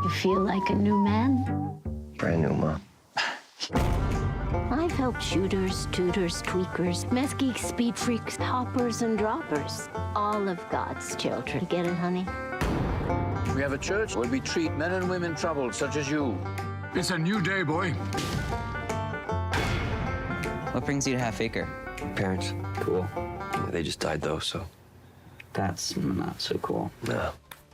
You feel like a new man? Brand new, Mom. I've helped shooters, tutors, tweakers, meth geeks, speed freaks, hoppers, and droppers. All of God's children. You get it, honey? We have a church where we treat men and women troubled, such as you. It's a new day, boy. What brings you to Half Acre? Parents. Cool. Yeah, they just died, though, so. That's not so cool. No.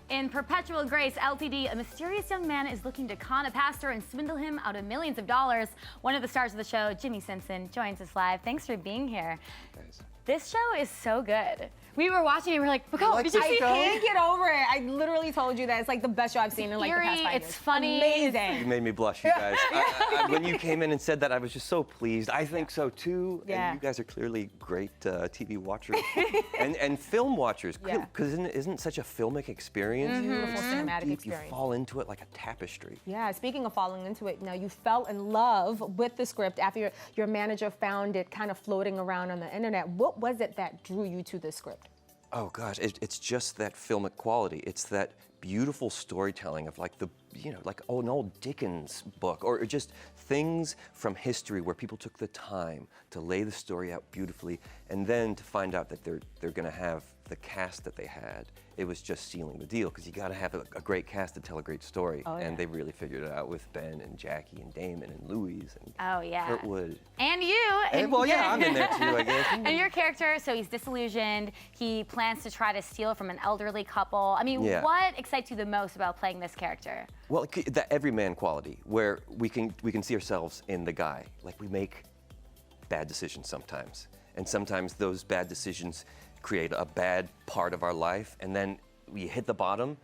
In Perpetual Grace LTD, a mysterious young man is looking to con a pastor and swindle him out of millions of dollars. One of the stars of the show, Jimmi Simpson, joins us live. Thanks for being here. Thanks. This show is so good. We were watching and we were like, Nicole, did you see I can't get over it. I literally told you that it's like the best show I've seen in like the past 5 years. It's funny. Amazing. You made me blush, you guys. When you came in and said that, I was just so pleased. I think so, too. Yeah. And you guys are clearly great TV watchers and film watchers, Yeah. because isn't it such a filmic experience? Beautiful cinematic You experience. fall into it like a tapestry. Yeah, speaking of falling into it, now you fell in love with the script after your manager found it kind of floating around on the internet. What was it that drew you to the script? Oh gosh, it's just that filmic quality. It's that beautiful storytelling of like like an old Dickens book, or just things from history where people took the time to lay the story out beautifully, and then to find out that they're going to have the cast that they had. It was just sealing the deal, because you got to have a great cast to tell a great story, and they really figured it out with Ben and Jackie and Damon and Louise and Kurtwood. And you. And, well, yeah, I'm in there too, I guess. And your character, so he's disillusioned. He plans to try to steal from an elderly couple. I mean, what excites you the most about playing this character? Well, that everyman quality, where we can see ourselves in the guy. Like, we make bad decisions sometimes, and sometimes those bad decisions create a bad part of our life, and then we hit the bottom,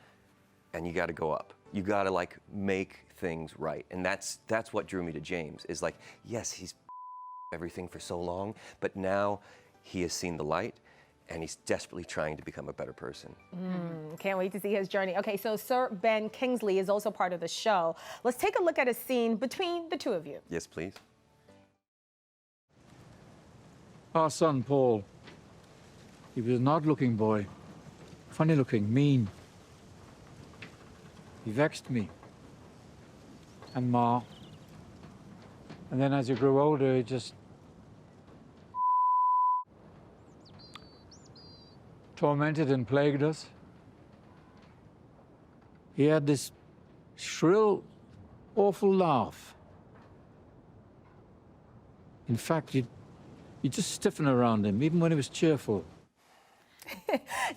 and you got to go up. You got to like make things right, and that's what drew me to James. Is like, yes, he's everything for so long, but now he has seen the light, and he's desperately trying to become a better person. Can't wait to see his journey. Okay, so Sir Ben Kingsley is also part of the show. Let's take a look at a scene between the two of you. Yes, please. Our son, Paul. He was an odd-looking boy. Funny-looking, mean. He vexed me. And Ma. And then as he grew older, he just tormented and plagued us. He had this shrill, awful laugh. In fact, you'd just stiffen around him, even when he was cheerful.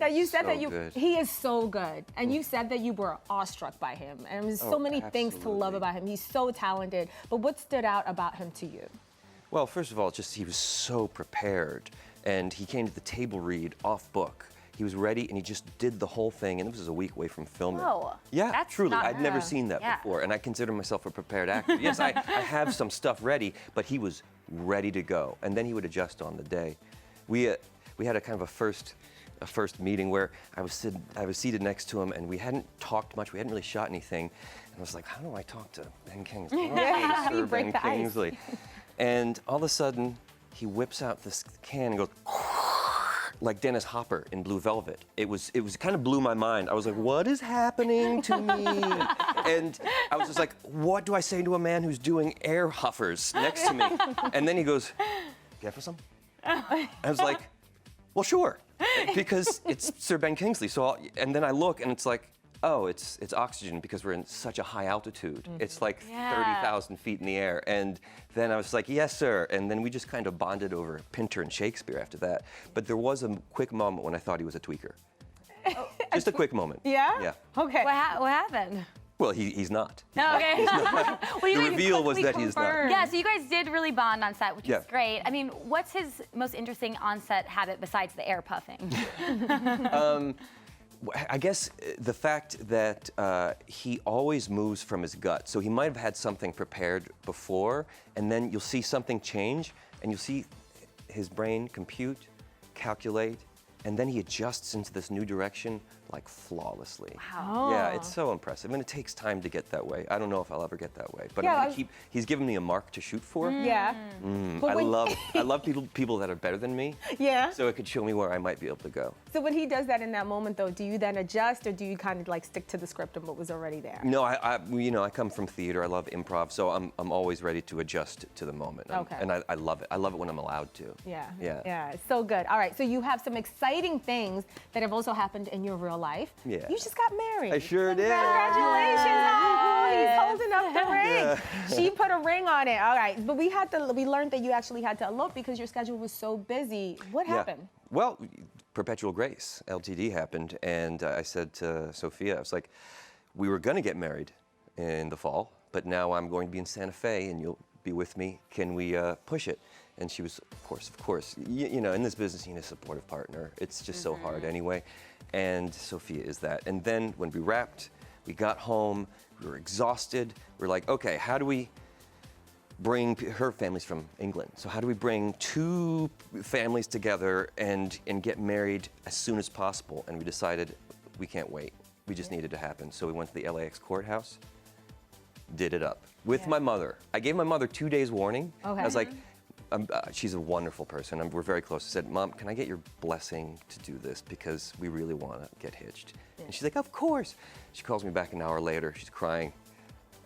Now you said So that good. he is so good, and you said that you were awestruck by him, and there's so many things to love absolutely. about him. He's so talented, but what stood out about him to you? Well, first of all, just he was so prepared, and he came to the table read off book. He was ready, and he just did the whole thing, and this was a week away from filming. Whoa, Yeah, that's truly. not- I'd never seen that before, and I consider myself a prepared actor. Yes, I have some stuff ready, but he was ready to go, and then he would adjust on the day. We had a kind of a first meeting where I was seated next to him, and we hadn't talked much. We hadn't really shot anything, and I was like, how do I talk to Ben Kingsley? How do you Sir break Ben the ice? Kingsley. And all of a sudden, he whips out this can and goes like Dennis Hopper in Blue Velvet. It kind of blew my mind. I was like, what is happening to me? And I was just like, what do I say to a man who's doing air huffers next to me? And then he goes, "Care for some?" I was like, well, sure, because it's Sir Ben Kingsley. So, and then I look, and it's like, oh, it's oxygen, because we're in such a high altitude. It's like 30,000 feet in the air. And then I was like, yes, sir. And then we just kind of bonded over Pinter and Shakespeare after that. But there was a quick moment when I thought he was a tweaker. Just a quick moment. Yeah? Yeah. Okay. What happened? Well, he's not. No, okay. Well, The you guys reveal was quickly that he's not. confirmed. Yeah, so you guys did really bond on set, which Yeah. is great. I mean, what's his most interesting on-set habit besides the air puffing? I guess the fact that he always moves from his gut. So he might have had something prepared before, and then you'll see something change, and you'll see his brain compute, calculate, and then he adjusts into this new direction like flawlessly. Wow. Yeah, it's so impressive, and it takes time to get that way. I don't know if I'll ever get that way, but Yeah, he's given me a mark to shoot for. Yeah. But I when- love people that are better than me. Yeah. So it could show me where I might be able to go. So when he does that in that moment, though, do you then adjust, or do you kind of like stick to the script and what was already there? No, I come from theater. I love improv, so I'm always ready to adjust to the moment. Okay. And I love it. I love it when I'm allowed to. Yeah. Yeah. Yeah. It's so good. All right. So you have some exciting things that have also happened in your real life. Yeah. You just got married. I sure did. Congratulations. Oh, he's holding up the ring. Yeah. She put a ring on it. All right. But we learned that you actually had to elope because your schedule was so busy. What happened? Well, Perpetual Grace LTD happened, and I said to Sophia, I was like, we were going to get married in the fall, but now I'm going to be in Santa Fe, and you'll be with me. Can we push it? And she was, of course. You know, in this business, you need a supportive partner. It's just so hard anyway. And Sophia is that. And then when we wrapped, we got home, we were exhausted. We're like, okay, how do we bring, her family's from England, so how do we bring two families together and get married as soon as possible? And we decided we can't wait. We just needed to happen. So we went to the LAX courthouse, did it up with my mother. I gave my mother 2 days warning. Okay. I was like, she's a wonderful person. We're very close. I said, Mom, can I get your blessing to do this? Because we really want to get hitched. And she's like, of course. She calls me back an hour later. She's crying.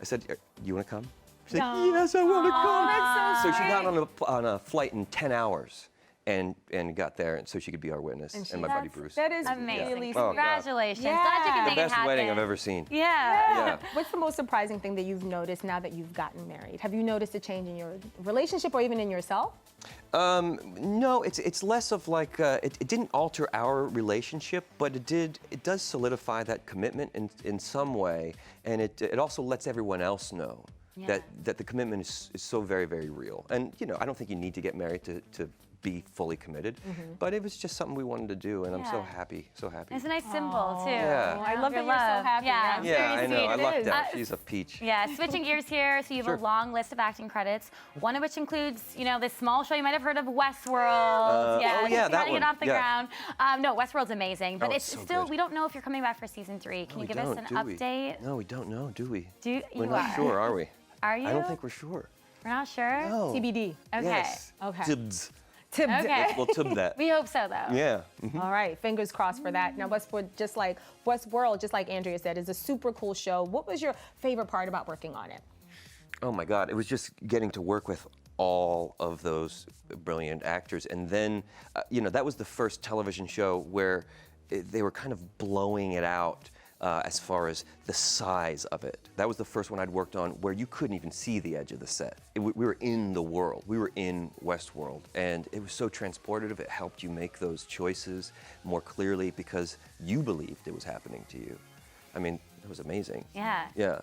I said, you want to come? She's like, yes, I want to come. So she got on a flight in 10 hours and got there, and so she could be our witness, and my buddy Bruce. That is Amazing. really Oh, God. Congratulations. Yeah. Glad you can The make it best happen. wedding I've ever seen. Yeah. Yeah. What's the most surprising thing that you've noticed now that you've gotten married? Have you noticed a change in your relationship or even in yourself? No, it's less of like, it didn't alter our relationship, but it does solidify that commitment in some way, and it also lets everyone else know that the commitment is so very, very real. And, you know, I don't think you need to get married to be fully committed, but it was just something we wanted to do, and I'm so happy, so happy. It's a nice symbol, too. Yeah. I love that Your you're so love. happy. Yeah, it's Yeah, very I know. sweet. I It lucked is. out. She's a peach. Yeah, switching gears here, so you have Sure. a long list of acting credits, one of which includes, you know, this small show you might have heard of, Westworld. oh, yeah, that trying to one. get off the Yeah. ground. No, Westworld's amazing, but Oh, it's it's so still, good. we don't know if you're coming back for season 3. Can No, you we give us don't, an do we? update? No, we don't know, do we? We're We're not sure, are we? Are you? I don't think we're sure. We're not sure? No. TBD. Okay. Yes. Okay. Tibbs. Okay. We'll tib that. We hope so, though. Yeah. All right, fingers crossed for that. Now, Westworld, just like Andrea said, is a super cool show. What was your favorite part about working on it? Oh my God, it was just getting to work with all of those brilliant actors. And then, you know, that was the first television show where they were kind of blowing it out as far as the size of it. That was the first one I'd worked on where you couldn't even see the edge of the set. We were in the world. We were in Westworld. And it was so transportative. It helped you make those choices more clearly because you believed it was happening to you. I mean, it was amazing. Yeah. Yeah.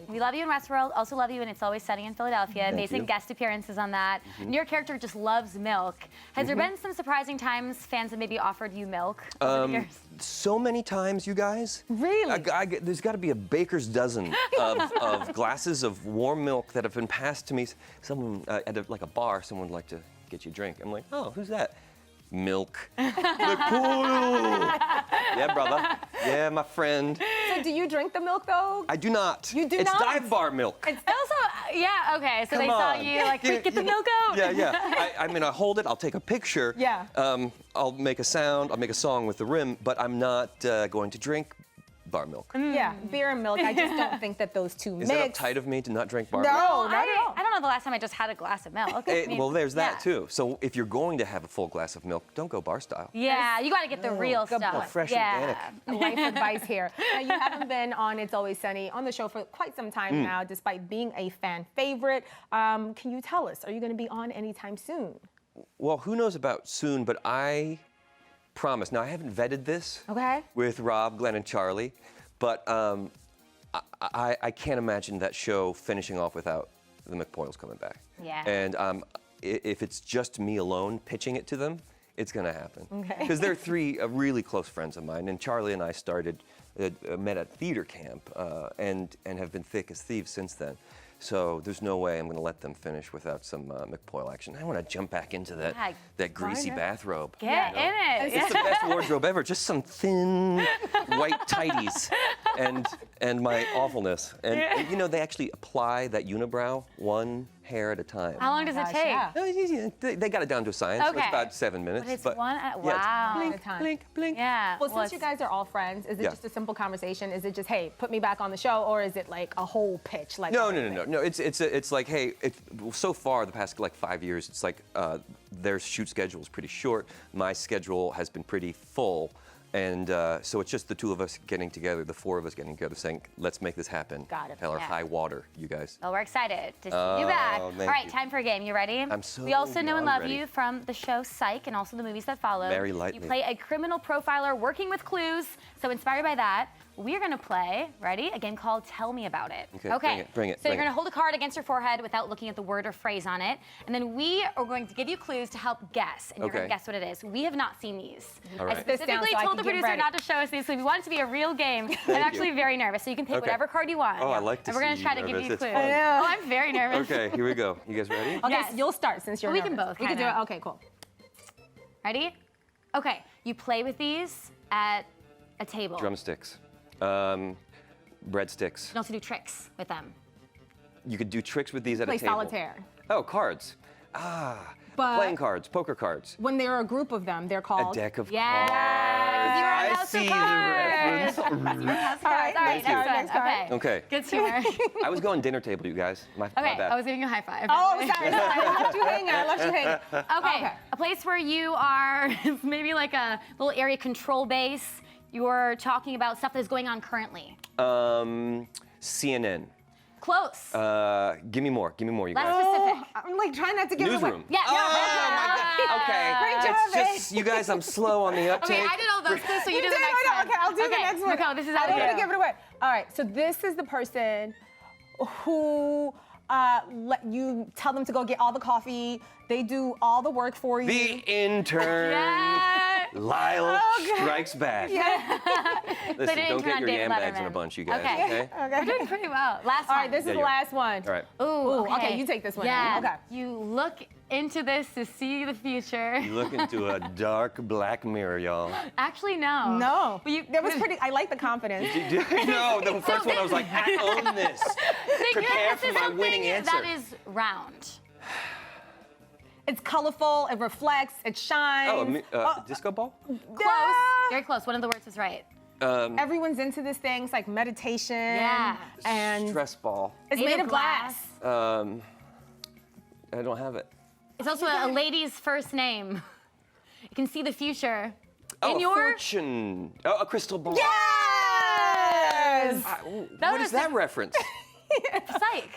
We love you in Westworld. Also love you in It's Always Sunny in Philadelphia. Amazing you. guest appearances on that. And your character just loves milk. Has there been some surprising times fans have maybe offered you milk over the years? So many times, you guys. Really? There's got to be a baker's dozen of glasses of warm milk that have been passed to me. Someone at a bar, someone would like to get you a drink. I'm like, oh, who's that? Milk. Like, oh. Yeah, brother. Yeah, my friend. So do you drink the milk, though? I do not. You do it's not? Dive Bar milk. Also, yeah, okay. So Come they saw on. you like, get the milk out. Yeah. I mean, I hold it. I'll take a picture. Yeah. I'll make a sound. I'll make a song with the rim, but I'm not going to drink bar milk. Yeah, beer and milk. I just don't think that those two Is mix. that uptight of me to not drink bar milk? No, not at all. I don't know the last time I just had a glass of milk. I mean, Well, there's that yeah. too. So if you're going to have a full glass of milk, don't go bar style. Yeah, you got to get the real good stuff. point. Fresh yeah. organic. Life advice here. Now, you haven't been on It's Always Sunny on the show for quite some time now, despite being a fan favorite. Can you tell us, are you going to be on anytime soon? Well, who knows about soon, but I promise. Now, I haven't vetted this Okay. with Rob, Glenn, and Charlie, but I can't imagine that show finishing off without the McPoyles coming back. Yeah. And if it's just me alone pitching it to them, it's going to happen. Okay. Because they're three really close friends of mine, and Charlie and I met at theater camp and have been thick as thieves since then. So there's no way I'm going to let them finish without some McPoyle action. I want to jump back into that greasy bathrobe. Get in it. It's the best wardrobe ever. Just some thin white tighties and my awfulness. And you know, they actually apply that unibrow one hair at a time. How long does it take? yeah. No, it's easy. They got it down to a science. So Okay. it's about 7 minutes. But it's but one at, yeah, it's wow. blink, Time. blink, blink. Yeah. Well, since you guys are all friends, is it just a simple conversation? Is it just, hey, put me back on the show, or is it like a whole pitch? Like No. It's like, hey, so far the past like 5 years, it's like their shoot schedule is pretty short. My schedule has been pretty full. And so it's just the two of us getting together, the four of us getting together, saying, let's make this happen. Got it. Hell or Yeah. high water, you guys. Well, we're excited to see you back. All thank right, you. time for a game. You ready? I'm so We also know and beyond love ready. you from the show Psych and also the movies that follow. Very lightly. You play a criminal profiler working with clues. So inspired by that, we're going to play, ready, a game called Tell Me About It. Okay, bring it. So you're going to hold a card against your forehead without looking at the word or phrase on it. And then we are going to give you clues to help guess. And you're going to Okay. guess what it is. We have not seen these. All I right. This down specifically so I told can the get producer ready. not to show us these, so we want it to be a real game. I'm actually very nervous, so you can pick Okay. whatever card you want. Oh, I like to And we're going see to try you to give you nervous. clues. It's fun. know. Oh, I'm very nervous. Okay, here we go. You guys ready? Okay, Yes. so you'll start since you're We can nervous. both, We can do kinda. it. Okay, cool. Ready? Okay, you play with these at a table. Drumsticks. Breadsticks. You can also do tricks with them. You could do tricks with these at Play a table. solitaire. Oh, cards. But Playing cards, poker cards. when there are a group of them, they're A called. deck of Yeah. cards. You were on I House of see the Cards. reference. All right, All right, next card, next one. next card. Okay. Good humor. I was going dinner table, you guys. My Okay, bad. I was giving you a high five. Oh, sorry. I left you hanging. I left you hanging. Okay, a place where you are, it's maybe like a little area control base. You're talking about stuff that's going on currently. CNN. Close. Give me more, you Less guys. specific. I'm like trying not to give it away. Newsroom. Yeah, Oh, my God. Okay. Great job, It's just, you guys, I'm slow on the uptake. Okay, I did all those clues, so you, You do did the next it. one. Okay, I'll do the next one. Nicole, this is I how don't we want do to give it away. All right, so this is the person who you tell them to go get all the coffee. They do all the work for you. The intern. Yeah. Lyle strikes back. They Listen, didn't don't turn get on your David yam bags in a Letterman. bunch, you guys. Okay. We're doing pretty well. Last All one. right, this is Yeah, the you are. last one. All right. Ooh, okay, you take this one. Yeah. Okay. You look into this to see the future. You look into a dark black mirror, y'all. Actually, no. No, But you, that was pretty. I like the confidence. No, the first one I was like, I own this. Prepare this for is my something winning answer. that is round. It's colorful. It reflects. It shines. disco ball? Close. Very close. One of the words was right. Everyone's into this thing. It's like meditation. Yeah. And Stress ball. it's made of glass. I don't have it. It's also a lady's first name. You can see the future. Oh, In your fortune. Oh, a crystal ball. Yes. That What was is that reference? psych.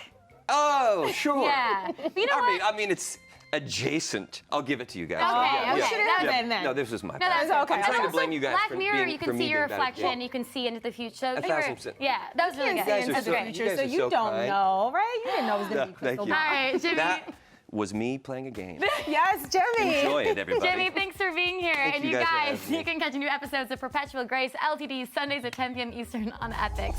Oh, sure. Yeah. But you know what? I mean, it's adjacent. I'll give it to you guys. Okay, You should have been then. No, this was my No, bad. that's okay. I'm trying to Also, blame you guys Black for Mirror, being, you for can me see your being bad at reflection. it. You can see into the future. 1,000%. Yeah, that was really You good. can't see guys into are the so- future, you guys so are you so don't kind. know, right? You didn't know it was gonna be Thank crystal you. ball. All right, Jimmy. That was me playing a game. Yes, Jimmy. Enjoy it, everybody. Jimmy, thanks for being here. And you you guys for guys, having me. you can catch new episodes of Perpetual Grace LTD Sundays at 10 p.m. Eastern on EPIX.